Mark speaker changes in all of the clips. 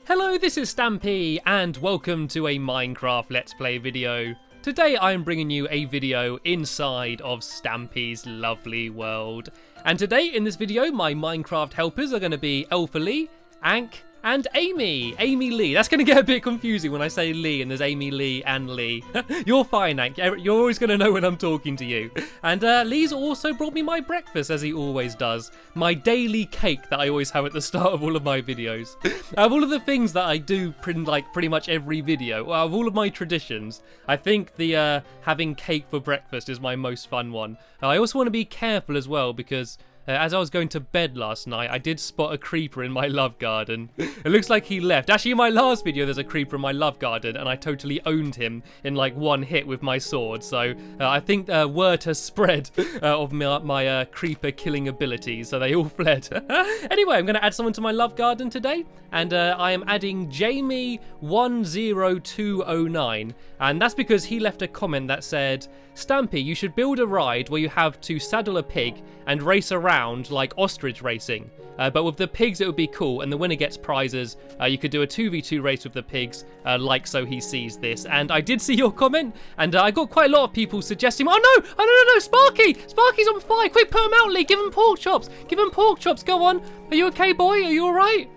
Speaker 1: Hello, this is Stampy, and welcome to a Minecraft Let's Play video. Today I am bringing you a video inside of Stampy's lovely world. And today in this video, my Minecraft helpers are going to be Alpha Lee, Ank, and Amy Lee. That's going to get a bit confusing when I say Lee and there's Amy Lee and Lee. You're fine, Ank. You're always going to know when I'm talking to you. And Lee's also brought me my breakfast, as he always does. My daily cake that I always have at the start of all of my videos. Of all of the things that I do pretty much every video, of all of my traditions, I think the having cake for breakfast is my most fun one. I also want to be careful as well because as I was going to bed last night, I did spot a creeper in my love garden. It looks like he left. Actually, in my last video, there's a creeper in my love garden, and I totally owned him in like one hit with my sword. So I think word has spread of my creeper killing abilities, so they all fled. Anyway, I'm going to add someone to my love garden today, and I am adding Jamie10209, and that's because he left a comment that said, Stampy, you should build a ride where you have to saddle a pig and race around like ostrich racing. But with the pigs, it would be cool, and the winner gets prizes. You could do a 2v2 race with the pigs, like So He Sees This. And I did see your comment, and I got quite a lot of people suggesting, oh no, Sparky! Sparky's on fire! Quick, put him out, Lee! Give him pork chops! Give him pork chops, go on! Are you okay, boy? Are you alright?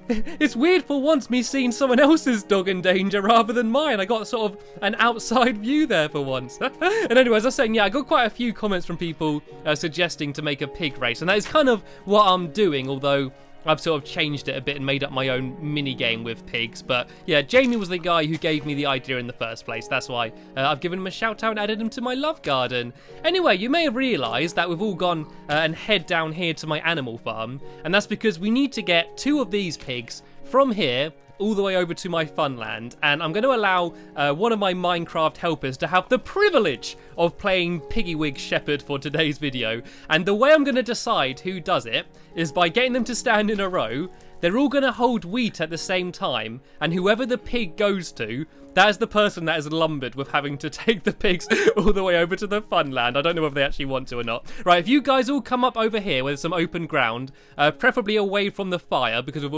Speaker 1: It's weird for once me seeing someone else's dog in danger rather than mine. I got sort of an outside view there for once. And anyway, as I was saying, yeah, I got quite a few comments from people suggesting to make a pig race. And that is kind of what I'm doing, although I've sort of changed it a bit and made up my own mini game with pigs. But yeah, Jamie was the guy who gave me the idea in the first place. That's why I've given him a shout out and added him to my love garden. Anyway, you may have realised that we've all gone and head down here to my animal farm. And that's because we need to get 2 of these pigs from here all the way over to my funland, and I'm going to allow one of my Minecraft helpers to have the privilege of playing Piggywig Shepherd for today's video. And the way I'm going to decide who does it is by getting them to stand in a row. They're all going to hold wheat at the same time, and whoever the pig goes to, that is the person that is lumbered with having to take the pigs all the way over to the funland. I don't know if they actually want to or not. Right, if you guys all come up over here where there's some open ground, preferably away from the fire, because we've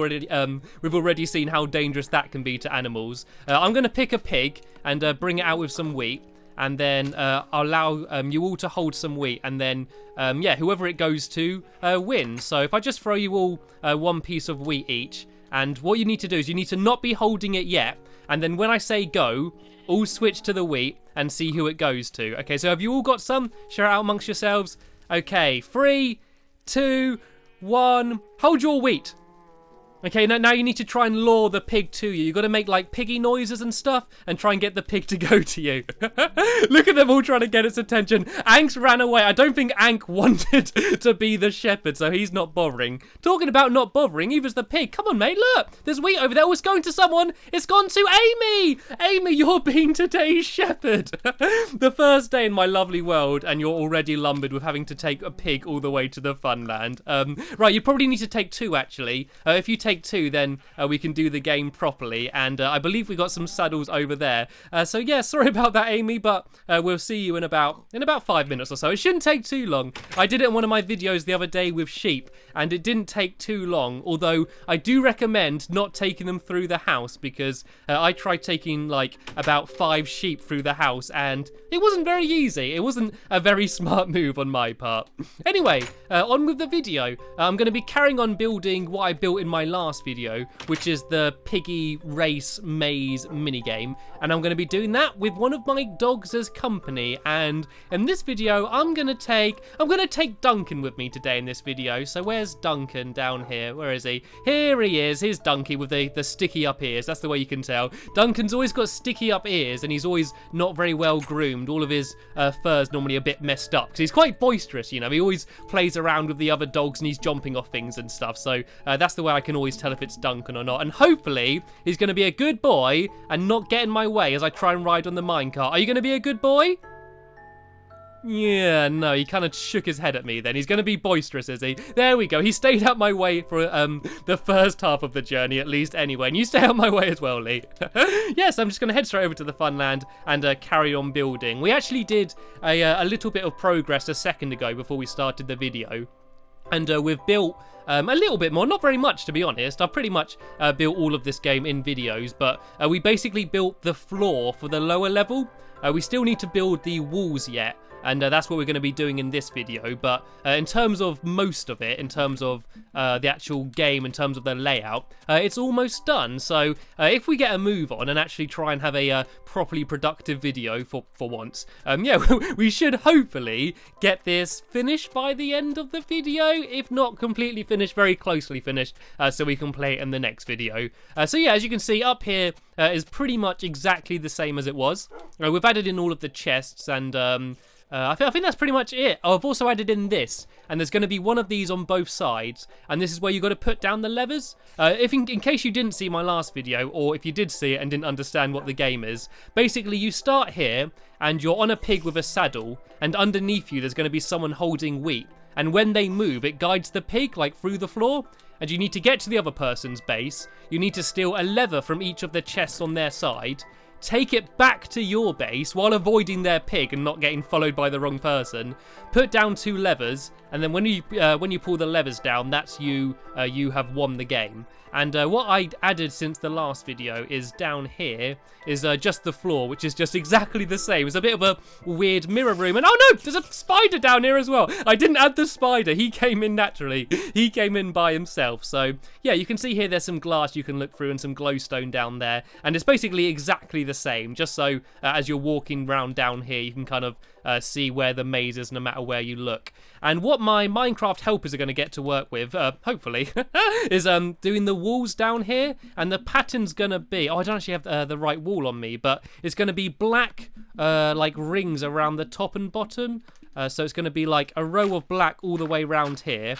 Speaker 1: already seen how dangerous that can be to animals. I'm going to pick a pig and bring it out with some wheat. And then I'll allow you all to hold some wheat, and then yeah, whoever it goes to wins. So if I just throw you all one piece of wheat each, and what you need to do is you need to not be holding it yet, and then when I say go, all switch to the wheat and see who it goes to. Okay, so have you all got some? Share it out amongst yourselves. Okay, 3, 2, 1, hold your wheat. Okay, now you need to try and lure the pig to you. You've got to make like piggy noises and stuff and try and get the pig to go to you. Look at them all trying to get its attention. Ank's ran away. I don't think Ank wanted to be the shepherd, so he's not bothering. Talking about not bothering, either's the pig. Come on, mate, look. There's wheat over there. Oh, it's going to someone. It's gone to Amy. Amy, you're being today's shepherd. The first day in my lovely world, and you're already lumbered with having to take a pig all the way to the funland. Right, you probably need to take 2, actually. If you take 2, then we can do the game properly, and I believe we got some saddles over there, so yeah, sorry about that, Amy, but we'll see you in about 5 minutes or so. It shouldn't take too long. I did it in one of my videos the other day with sheep, and it didn't take too long, although I do recommend not taking them through the house, because I tried taking like about 5 sheep through the house, and it wasn't very easy. It wasn't a very smart move on my part. Anyway, on with the video. I'm going to be carrying on building what I built in my last video, which is the piggy race maze minigame, and I'm going to be doing that with one of my dogs as company. And in this video, I'm going to take Duncan with me today in this video. So where's Duncan? Down here. Where is he? Here he is. Here's Dunky with the sticky up ears. That's the way you can tell. Duncan's always got sticky up ears, and he's always not very well groomed. All of his fur's normally a bit messed up because he's quite boisterous, you know. He always plays around with the other dogs and he's jumping off things and stuff. So that's the way I can always tell if it's Duncan or not. And hopefully he's going to be a good boy and not get in my way as I try and ride on the minecart. Are you going to be a good boy? Yeah, no, he kind of shook his head at me then. He's going to be boisterous, is he? There we go. He stayed out my way for the first half of the journey, at least, anyway. And you stay out my way as well, Lee. Yes, I'm just going to head straight over to the funland and carry on building. We actually did a little bit of progress a second ago before we started the video. And we've built a little bit more, not very much to be honest. I've pretty much built all of this game in videos, but we basically built the floor for the lower level. We still need to build the walls yet, and that's what we're going to be doing in this video. But in terms of most of it, in terms of the actual game, in terms of the layout, it's almost done. So if we get a move on and actually try and have a properly productive video for once, yeah, we should hopefully get this finished by the end of the video, if not completely finished, very closely finished, so we can play it in the next video. So yeah, as you can see up here is pretty much exactly the same as it was. We've added in all of the chests, and I think that's pretty much it. Oh, I've also added in this, and there's going to be one of these on both sides, and this is where you've got to put down the levers. If in case you didn't see my last video, or if you did see it and didn't understand what the game is, basically you start here, and you're on a pig with a saddle, and underneath you there's going to be someone holding wheat, and when they move, it guides the pig, like, through the floor, and you need to get to the other person's base. You need to steal a lever from each of the chests on their side, take it back to your base while avoiding their pig and not getting followed by the wrong person, put down 2 levers, and then when you pull the levers down, that's you have won the game. And what I added since the last video is down here is just the floor, which is just exactly the same. It's a bit of a weird mirror room. And oh no, there's a spider down here as well. I didn't add the spider. He came in naturally. He came in by himself. So yeah, you can see here there's some glass you can look through and some glowstone down there. And it's basically exactly the same, just so as you're walking around down here, you can kind of see where the maze is no matter where you look. And what my Minecraft helpers are going to get to work with, hopefully, is doing the walls down here. And the pattern's going to be, oh, I don't actually have the right wall on me, but it's going to be black like rings around the top and bottom. So it's going to be like a row of black all the way around here.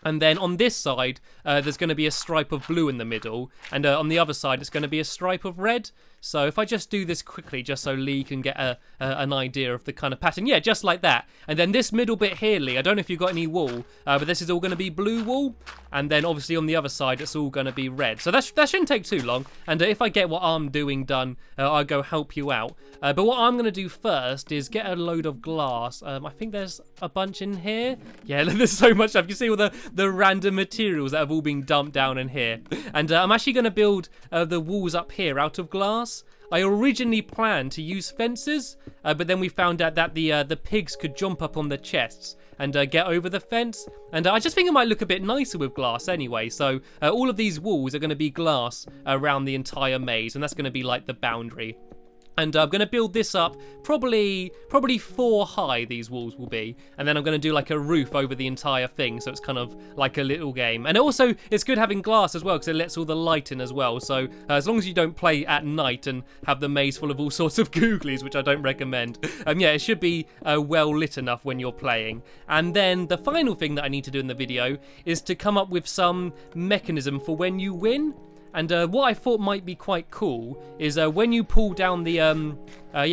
Speaker 1: And then on this side, there's going to be a stripe of blue in the middle. And on the other side, it's going to be a stripe of red. So if I just do this quickly, just so Lee can get an idea of the kind of pattern. Yeah, just like that. And then this middle bit here, Lee, I don't know if you've got any wool, but this is all going to be blue wool. And then obviously on the other side, it's all going to be red. So that shouldn't take too long. And if I get what I'm doing done, I'll go help you out. But what I'm going to do first is get a load of glass. I think there's a bunch in here. Yeah, there's so much stuff. You see all the random materials that have all been dumped down in here. And I'm actually going to build the walls up here out of glass. I originally planned to use fences, but then we found out that the pigs could jump up on the chests and get over the fence. And I just think it might look a bit nicer with glass anyway. So all of these walls are going to be glass around the entire maze, and that's going to be like the boundary. And I'm going to build this up, probably 4 high these walls will be. And then I'm going to do like a roof over the entire thing, so it's kind of like a little game. And also, it's good having glass as well, because it lets all the light in as well. So as long as you don't play at night and have the maze full of all sorts of googlies, which I don't recommend, yeah, it should be well lit enough when you're playing. And then the final thing that I need to do in the video is to come up with some mechanism for when you win. And what I thought might be quite cool is when you pull down the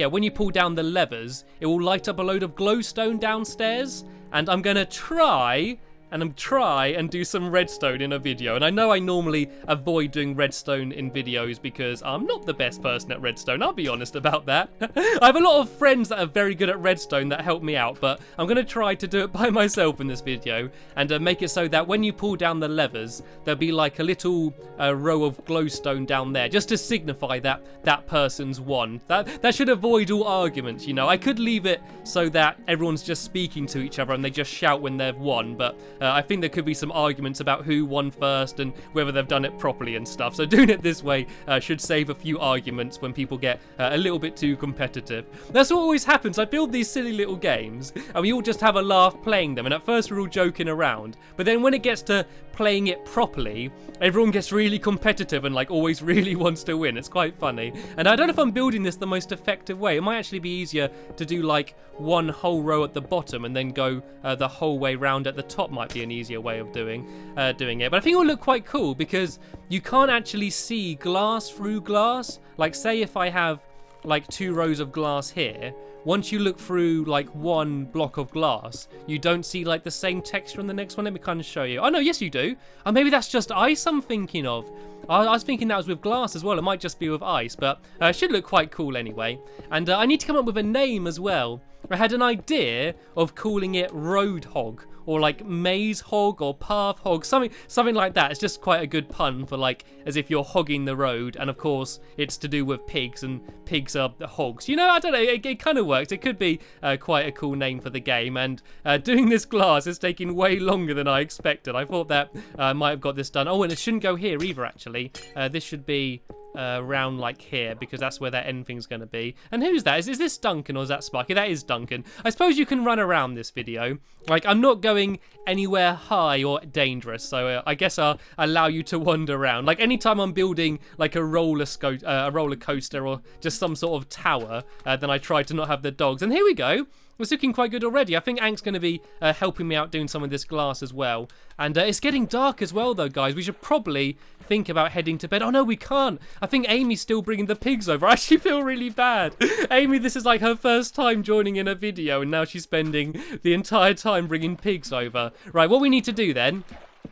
Speaker 1: when you pull down the levers, it will light up a load of glowstone downstairs. And I'm gonna try and do some redstone in a video. And I know I normally avoid doing redstone in videos because I'm not the best person at redstone, I'll be honest about that. I have a lot of friends that are very good at redstone that help me out, but I'm going to try to do it by myself in this video and make it so that when you pull down the levers, there'll be like a little row of glowstone down there, just to signify that that person's won. That should avoid all arguments, you know. I could leave it so that everyone's just speaking to each other and they just shout when they've won, but I think there could be some arguments about who won first and whether they've done it properly and stuff. So doing it this way should save a few arguments when people get a little bit too competitive. That's what always happens. I build these silly little games and we all just have a laugh playing them. And at first we're all joking around. But then when it gets to playing it properly, everyone gets really competitive and like always really wants to win. It's quite funny. And I don't know if I'm building this the most effective way. It might actually be easier to do like one whole row at the bottom and then go the whole way round at the top. Might be an easier way of doing it. But I think it will look quite cool because you can't actually see glass through glass. Like say if I have like 2 rows of glass here, once you look through like one block of glass, you don't see like the same texture on the next one. Let me kind of show you. Oh no, yes you do. Oh, maybe that's just ice I'm thinking of. I was thinking that was with glass as well. It might just be with ice, but it should look quite cool anyway. And I need to come up with a name as well. I had an idea of calling it Roadhog or like maze hog or path hog, something like that. It's just quite a good pun for like as if you're hogging the road, and of course it's to do with pigs, and pigs are hogs. You know, I don't know, it kind of works. It could be quite a cool name for the game, and doing this glass is taking way longer than I expected. I thought that I might have got this done. Oh, and it shouldn't go here either, actually. This should be around like here, because that's where that end thing's going to be. And who's that? Is this Duncan or is that Sparky? That is Duncan. I suppose you can run around this video. Like, I'm not going anywhere high or dangerous, so I guess I'll allow you to wander around. Like, anytime I'm building like a roller coaster or just some sort of tower, then I try to not have the dogs. And here we go. It's looking quite good already. I think Ank's going to be helping me out doing some of this glass as well. And it's getting dark as well, though, guys. We should probably think about heading to bed. Oh, no, we can't. I think Amy's still bringing the pigs over. I actually feel really bad. Amy, this is like her first time joining in a video, and now she's spending the entire time bringing pigs over. Right, what we need to do then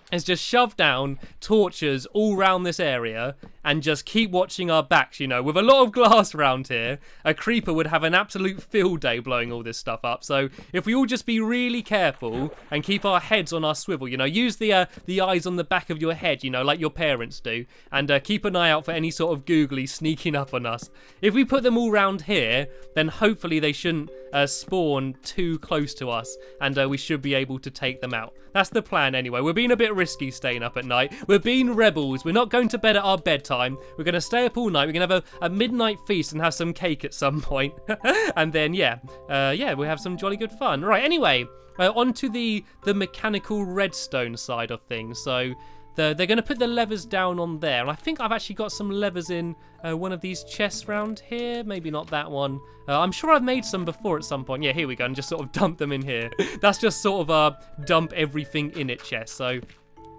Speaker 1: is just shove down torches all around this area and just keep watching our backs, you know. With a lot of glass around here, a creeper would have an absolute field day blowing all this stuff up. So if we all just be really careful and keep our heads on our swivel, you know, use the eyes on the back of your head, you know, like your parents do, and keep an eye out for any sort of googly sneaking up on us. If we put them all around here, then hopefully they shouldn't spawn too close to us, and we should be able to take them out. That's the plan anyway. We're being a bit risky staying up at night. We're being rebels. We're not going to bed at our bedtime. We're going to stay up all night. We're going to have a midnight feast and have some cake at some point. And then, we'll have some jolly good fun. Right, anyway, on to the mechanical redstone side of things. So they're going to put the levers down on there. And I think I've actually got some levers in one of these chests around here. Maybe not that one. I'm sure I've made some before at some point. Yeah, here we go. And just sort of dump them in here. That's just sort of a dump everything in it chest. So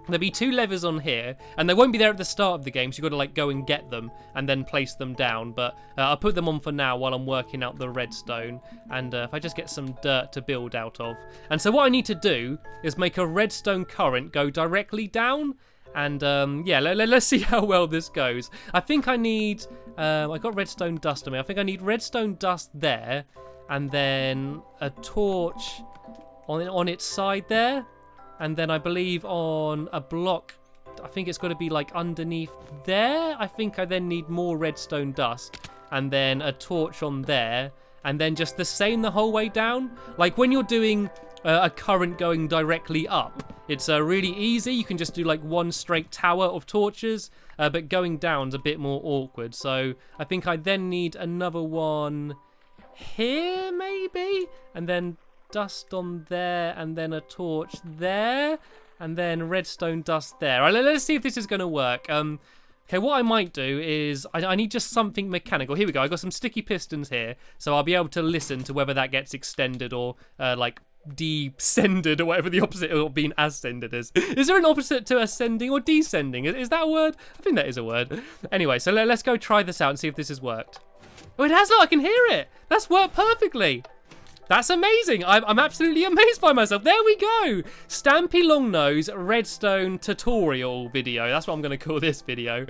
Speaker 1: there'll be 2 levers on here, and they won't be there at the start of the game, so you've got to like go and get them and then place them down. But I'll put them on for now while I'm working out the redstone, and if I just get some dirt to build out of. And so what I need to do is make a redstone current go directly down, and let's see how well this goes. I think I need I got redstone dust on me. I think I need redstone dust there, and then a torch on its side there. And then I believe on a block, I think it's got to be like underneath there. I think I then need more redstone dust, and then a torch on there, and then just the same the whole way down. Like when you're doing a current going directly up, it's really easy. You can just do like one straight tower of torches, but going down's a bit more awkward. So I think I then need another one here maybe, and then dust on there, and then a torch there, and then redstone dust there. All right, let's see if this is going to work. Okay, what I might do is I need just something mechanical. Here we go. I got some sticky pistons here, so I'll be able to listen to whether that gets extended or like descended, or whatever the opposite of being ascended is. Is there an opposite to ascending or descending? Is that a word? I think that is a word. Anyway, so let's go try this out and see if this has worked. Oh, it has. Look, I can hear it. That's worked perfectly. That's amazing. I'm absolutely amazed by myself. There we go. Stampylonghead's redstone tutorial video. That's what I'm going to call this video.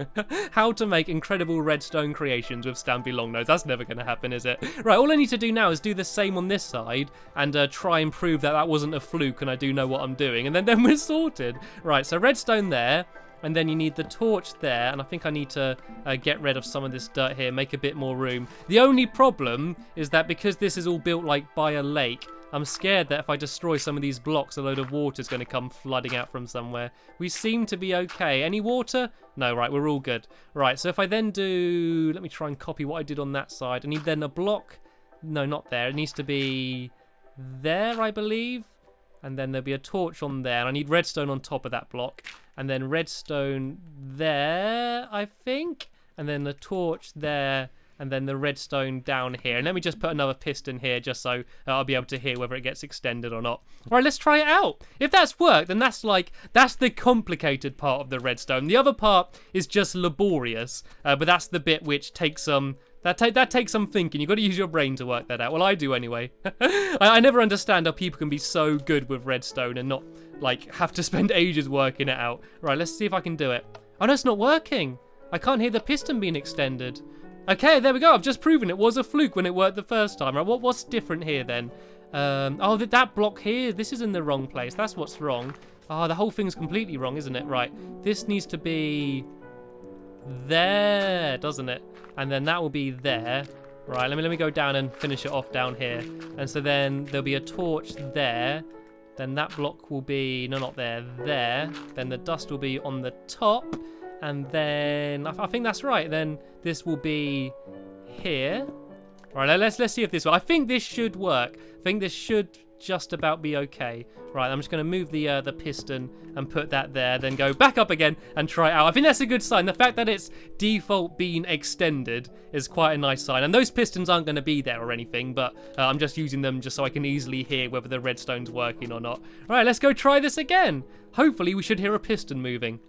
Speaker 1: How to make incredible redstone creations with Stampylonghead. That's never going to happen, is it? Right, all I need to do now is do the same on this side and try and prove that wasn't a fluke and I do know what I'm doing. And then we're sorted. Right, so redstone there. And then you need the torch there, and I think I need to get rid of some of this dirt here, make a bit more room. The only problem is that because this is all built like by a lake, I'm scared that if I destroy some of these blocks, a load of water is going to come flooding out from somewhere. We seem to be okay. Any water? No, right, we're all good. Right, so if I then do... Let me try and copy what I did on that side. I need then a block. No, not there. It needs to be there, I believe. And then there'll be a torch on there. And I need redstone on top of that block. And then redstone there, I think. And then the torch there. And then the redstone down here. And let me just put another piston here just so I'll be able to hear whether it gets extended or not. All right, let's try it out. If that's worked, then that's the complicated part of the redstone. The other part is just laborious. But that's the bit which takes some... That takes some thinking. You've got to use your brain to work that out. Well, I do anyway. I never understand how people can be so good with redstone and not, like, have to spend ages working it out. Right, let's see if I can do it. Oh, no, it's not working. I can't hear the piston being extended. Okay, there we go. I've just proven it was a fluke when it worked the first time. Right, what's different here then? Oh, that block here, this is in the wrong place. That's what's wrong. Oh, the whole thing's completely wrong, isn't it? Right, this needs to be there, doesn't it? And then that will be there. Right, let me go down and finish it off down here. And so then there'll be a torch there. Then that block will be, no, not there, there. Then the dust will be on the top. And then, I think that's right. Then this will be here. All right, let's see if this will. I think this should work. I think this should just about be okay. Right, I'm just going to move the piston and put that there, then go back up again and try it out. I think that's a good sign. The fact that it's default being extended is quite a nice sign. And those pistons aren't going to be there or anything, but I'm just using them just so I can easily hear whether the redstone's working or not. All right, let's go try this again. Hopefully we should hear a piston moving.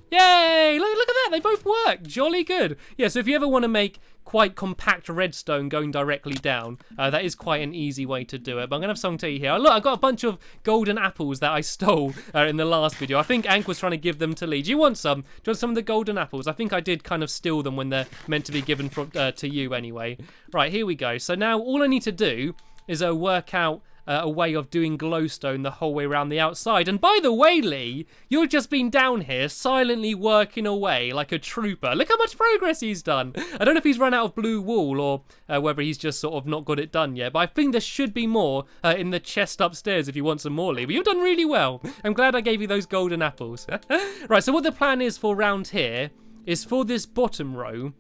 Speaker 1: Yay! Look at that, they both work. Jolly good. Yeah, so if you ever want to make quite compact redstone going directly down, that is quite an easy way to do it. But I'm going to have something to tell you here. Look, I've got a bunch of golden apples that I stole in the last video. I think Ank was trying to give them to Lee. Do you want some? Do you want some of the golden apples? I think I did kind of steal them when they're meant to be given to you anyway. Right, here we go. So now all I need to do is work out a way of doing glowstone the whole way around the outside. And by the way, Lee, you've just been down here silently working away like a trooper. Look how much progress he's done. I don't know if he's run out of blue wool or whether he's just sort of not got it done yet, but I think there should be more in the chest upstairs if you want some more, Lee. But you've done really well. I'm glad I gave you those golden apples. Right, so what the plan is for round here is for this bottom row,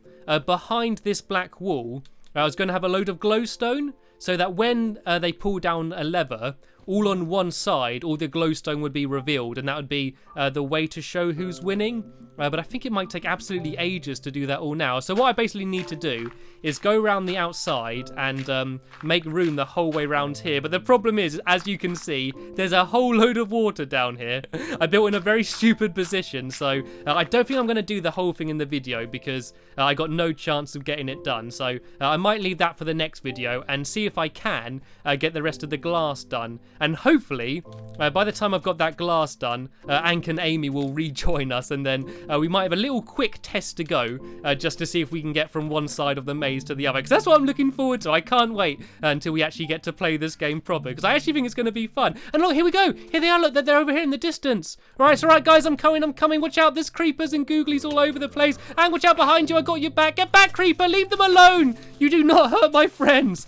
Speaker 1: behind this black wall, I was going to have a load of glowstone, so that when they pull down a lever, all on one side, all the glowstone would be revealed, and that would be the way to show who's winning. But I think it might take absolutely ages to do that all now. So what I basically need to do is go around the outside and make room the whole way around here. But the problem is, as you can see, there's a whole load of water down here. I built in a very stupid position, so I don't think I'm going to do the whole thing in the video because I got no chance of getting it done. So I might leave that for the next video and see if I can get the rest of the glass done. And hopefully, by the time I've got that glass done, Ank and Amy will rejoin us, and then we might have a little quick test to go just to see if we can get from one side of the maze to the other, because that's what I'm looking forward to. I can't wait until we actually get to play this game proper, because I actually think it's going to be fun. And look, here we go. Here they are. Look, they're over here in the distance. Right, it's all right, guys. I'm coming. Watch out. There's creepers and googlies all over the place. And watch out behind you. I got your back. Get back, creeper. Leave them alone. You do not hurt my friends.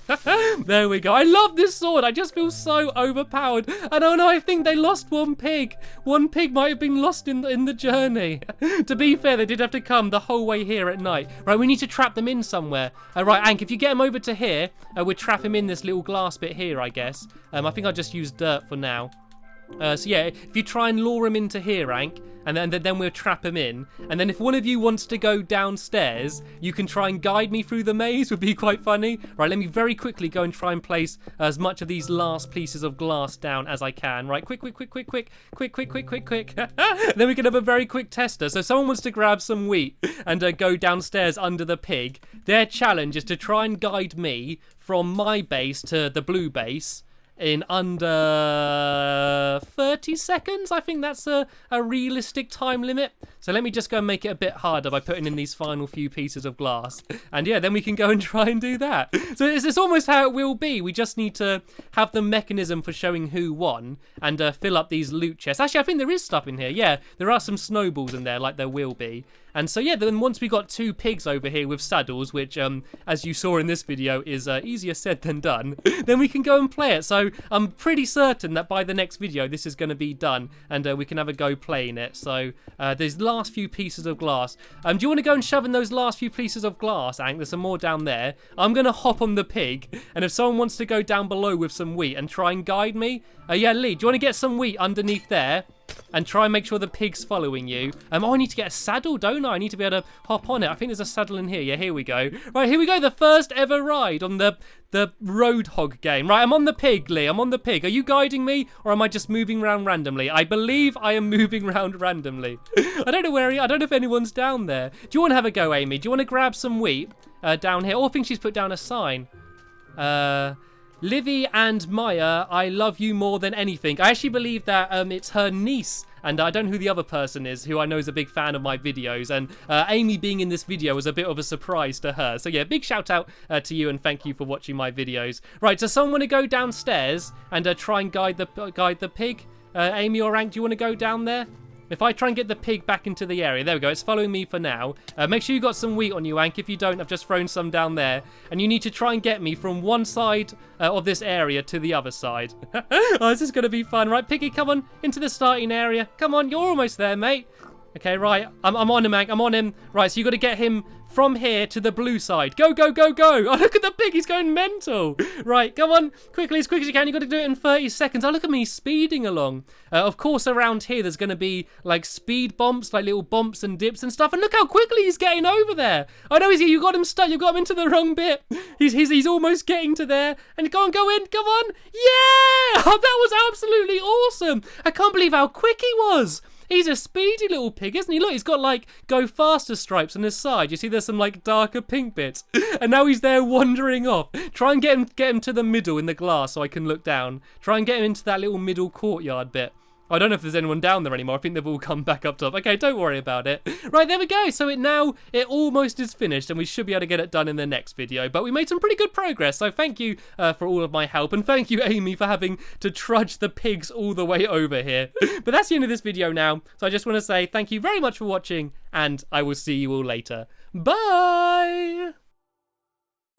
Speaker 1: There we go. I love this sword. I just feel so overpowered. And oh no, I think they lost one pig. One pig might have been lost in the journey. To be fair, they did have to come the whole way here at night. Right, we need to trap them in somewhere. Right, Ank, if you get them over to here, we'll trap him in this little glass bit here, I guess. I think I'll just use dirt for now. So yeah, if you try and lure him into here, Ank, and then we'll trap him in. And then if one of you wants to go downstairs, you can try and guide me through the maze. Would be quite funny. Right, let me very quickly go and try and place as much of these last pieces of glass down as I can. Right, quick. Then we can have a very quick tester. So if someone wants to grab some wheat and go downstairs under the pig, their challenge is to try and guide me from my base to the blue base in under 30 seconds. I think that's a realistic time limit. So let me just go and make it a bit harder by putting in these final few pieces of glass. And yeah, then we can go and try and do that. So it's almost how it will be. We just need to have the mechanism for showing who won and fill up these loot chests. Actually, I think there is stuff in here. Yeah, there are some snowballs in there like there will be. And so yeah, then once we got two pigs over here with saddles, which as you saw in this video is easier said than done, then we can go and play it. So I'm pretty certain that by the next video this is going to be done and we can have a go playing it. So there's last few pieces of glass. Do you want to go and shove in those last few pieces of glass, Ank? There's some more down there. I'm going to hop on the pig, and if someone wants to go down below with some wheat and try and guide me, yeah, Lee, do you want to get some wheat underneath there? And try and make sure the pig's following you. Oh, I need to get a saddle, don't I? I need to be able to hop on it. I think there's a saddle in here. Yeah, here we go. Right, here we go. The first ever ride on the Roadhog game. Right, I'm on the pig, Lee. I'm on the pig. Are you guiding me, or am I just moving around randomly? I believe I am moving around randomly. I don't know where I don't know if anyone's down there. Do you want to have a go, Amy? Do you want to grab some wheat down here? Oh, I think she's put down a sign. Livy and Maya, I love you more than anything. I actually believe that it's her niece, and I don't know who the other person is, who I know is a big fan of my videos, and Amy being in this video was a bit of a surprise to her. So yeah, big shout out to you, and thank you for watching my videos. Right, so someone want to go downstairs and try and guide the pig? Amy or Ank, do you want to go down there? If I try and get the pig back into the area, there we go, it's following me for now. Make sure you got some wheat on you, Ank. If you don't, I've just thrown some down there. And you need to try and get me from one side of this area to the other side. Oh, this is going to be fun. Right, Piggy, come on, into the starting area. Come on, you're almost there, mate. Okay, right, I'm on him, Ank, I'm on him. Right, so you got to get him from here to the blue side. Go, go, go, go. Oh, look at the pig, he's going mental. Right, come on, quickly, as quick as you can. You got to do it in 30 seconds. Oh, look at me speeding along. Of course, around here, there's going to be, like, speed bumps, like little bumps and dips and stuff. And look how quickly he's getting over there. Oh, no, you got him stuck. You got him into the wrong bit. He's almost getting to there. And go in, come on. Yeah! Oh, that was absolutely awesome. I can't believe how quick he was. He's a speedy little pig, isn't he? Look, he's got, like, go faster stripes on his side. You see there's some, like, darker pink bits. And now he's there wandering off. Try and get him to the middle in the glass so I can look down. Try and get him into that little middle courtyard bit. I don't know if there's anyone down there anymore. I think they've all come back up top. Okay, don't worry about it. Right, there we go. So it almost is finished, and we should be able to get it done in the next video. But we made some pretty good progress, so thank you for all of my help. And thank you, Amy, for having to trudge the pigs all the way over here. But that's the end of this video now. So I just want to say thank you very much for watching, and I will see you all later. Bye!